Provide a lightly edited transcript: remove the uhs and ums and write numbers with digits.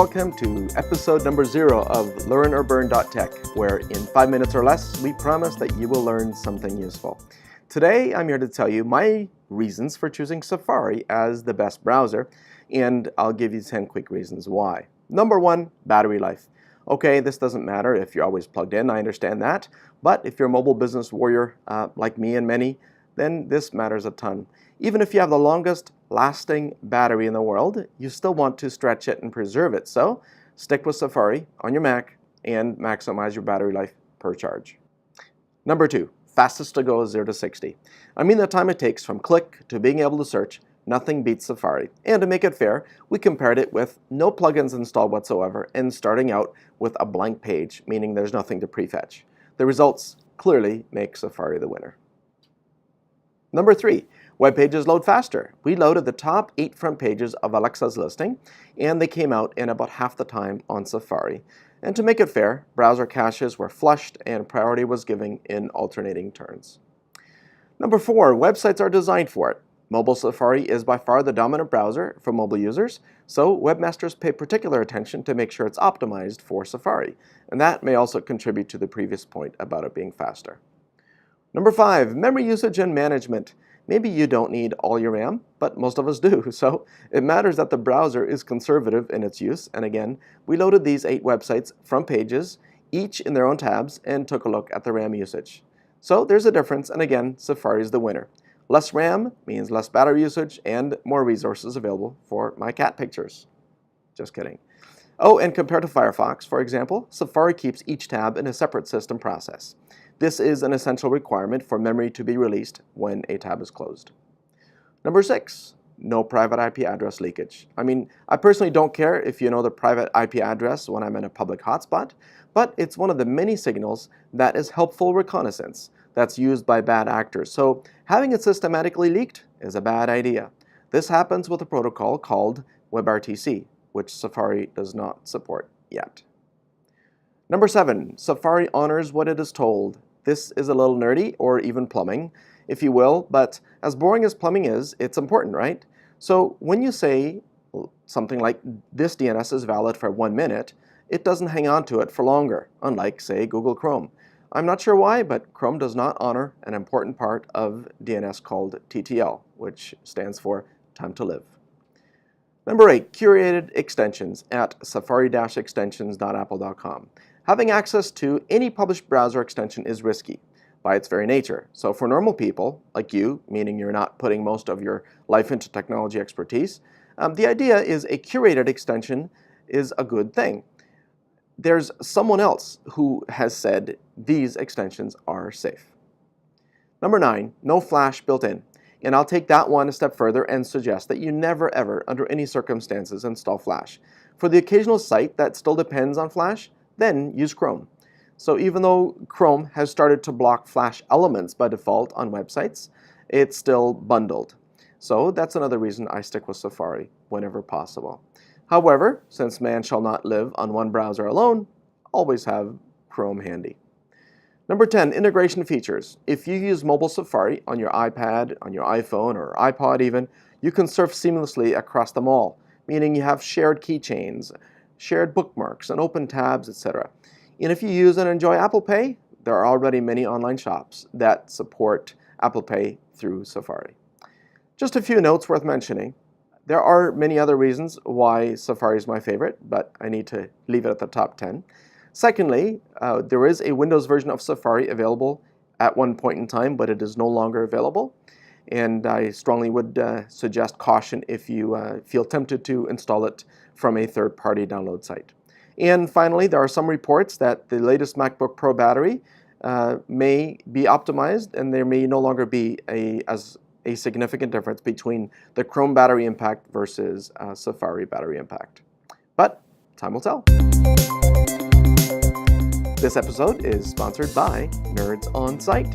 welcome to episode number 0 of LearnOrBurn.tech, where in 5 minutes or less, we promise that you will learn something useful. Today, I'm here to tell you my reasons for choosing Safari as the best browser, and I'll give you 10 quick reasons why. Number 1, battery life. Okay, this doesn't matter if you're always plugged in, I understand that, but if you're a mobile business warrior like me and many, then this matters a ton. Even if you have the longest lasting battery in the world, you still want to stretch it and preserve it. So stick with Safari on your Mac and maximize your battery life per charge. Number 2, fastest to go is 0 to 60. I mean the time it takes from click to being able to search, nothing beats Safari. And to make it fair, we compared it with no plugins installed whatsoever and starting out with a blank page, meaning there's nothing to prefetch. The results clearly make Safari the winner. Number 3, web pages load faster. We loaded the top 8 front pages of Alexa's listing, and they came out in about half the time on Safari. And to make it fair, browser caches were flushed and priority was given in alternating turns. Number 4, websites are designed for it. Mobile Safari is by far the dominant browser for mobile users, so webmasters pay particular attention to make sure it's optimized for Safari. And that may also contribute to the previous point about it being faster. Number 5, memory usage and management. Maybe you don't need all your RAM, but most of us do, so it matters that the browser is conservative in its use. And again, we loaded these 8 websites from pages, each in their own tabs, and took a look at the RAM usage. So there's a difference, and again, Safari is the winner. Less RAM means less battery usage and more resources available for my cat pictures. Just kidding. Oh, and compared to Firefox, for example, Safari keeps each tab in a separate system process. This is an essential requirement for memory to be released when a tab is closed. Number 6, no private IP address leakage. I mean, I personally don't care if you know the private IP address when I'm in a public hotspot, but it's one of the many signals that is helpful reconnaissance that's used by bad actors. So having it systematically leaked is a bad idea. This happens with a protocol called WebRTC, which Safari does not support yet. Number 7, Safari honors what it is told. This is a little nerdy, or even plumbing, if you will, but as boring as plumbing is, it's important, right? So when you say something like, this DNS is valid for 1 minute, it doesn't hang on to it for longer, unlike, say, Google Chrome. I'm not sure why, but Chrome does not honor an important part of DNS called TTL, which stands for time to live. Number 8, curated extensions at safari-extensions.apple.com. Having access to any published browser extension is risky by its very nature. So for normal people, like you, meaning you're not putting most of your life into technology expertise, the idea is a curated extension is a good thing. There's someone else who has said these extensions are safe. Number 9, no Flash built in. And I'll take that one a step further and suggest that you never ever, under any circumstances, install Flash. For the occasional site that still depends on Flash, then use Chrome. So even though Chrome has started to block Flash elements by default on websites, it's still bundled. So that's another reason I stick with Safari whenever possible. However, since man shall not live on one browser alone, always have Chrome handy. Number 10, integration features. If you use mobile Safari on your iPad, on your iPhone, or iPod even, you can surf seamlessly across them all, meaning you have shared keychains, shared bookmarks, and open tabs, etc. And if you use and enjoy Apple Pay, there are already many online shops that support Apple Pay through Safari. Just a few notes worth mentioning. There are many other reasons why Safari is my favorite, but I need to leave it at the top 10. Secondly, there is a Windows version of Safari available at one point in time, but it is no longer available. And I strongly would suggest caution if you feel tempted to install it from a third-party download site. And finally, there are some reports that the latest MacBook Pro battery may be optimized, and there may no longer be a significant difference between the Chrome battery impact versus Safari battery impact. But time will tell. This episode is sponsored by Nerds On Site.